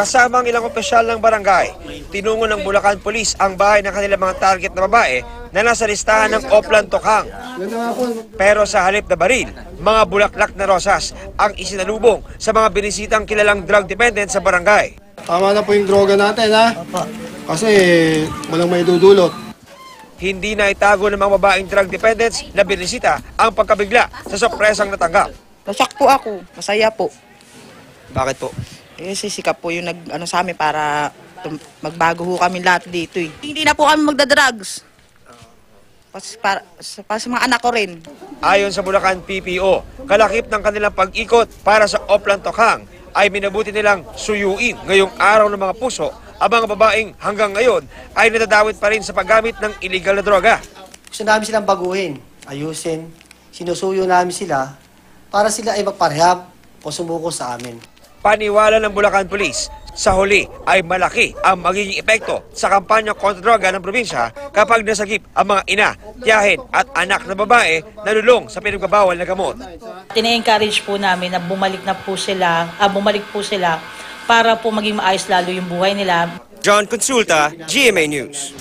Kasama ang ilang opisyal ng barangay, tinungo ng Bulacan Police ang bahay ng kanilang mga target na babae na nasa listahan ng Oplan Tokhang. Pero sa halip na baril, mga bulaklak na rosas ang isinalubong sa mga binisitang kilalang drug dependent sa barangay. Tama na po yung droga natin, ha? Kasi walang may dudulot. Hindi na itago ng mga babaeng drug dependents na binisita ang pagkabigla sa sorpresang natanggap. Nasyak po ako, masaya po. Bakit po? Sisikap po yung sa amin para magbago ho kami lahat dito eh. Hindi na po kami magdadrugs. Para sa mga anak ko rin. Ayon sa Bulacan PPO, kalakip ng kanilang pag-ikot para sa Oplan Tokhang ay minabuti nilang suyuin ngayong araw ng mga puso ang mga babaeng hanggang ngayon ay nadadawit pa rin sa paggamit ng illegal na droga. Gusto namin silang baguhin, ayusin, sinusuyo namin sila para sila ay magparehab o sumuko sa amin. Paniwala ng Bulacan Police, sa huli ay malaki ang magiging epekto sa kampanya kontra droga ng probinsya kapag nasagip ang mga ina, tiyahin at anak na babae na lulong sa pinagbabawal na gamot. Tine-encourage po namin na bumalik po sila para po maging maayos lalo yung buhay nila. John Consulta, GMA News.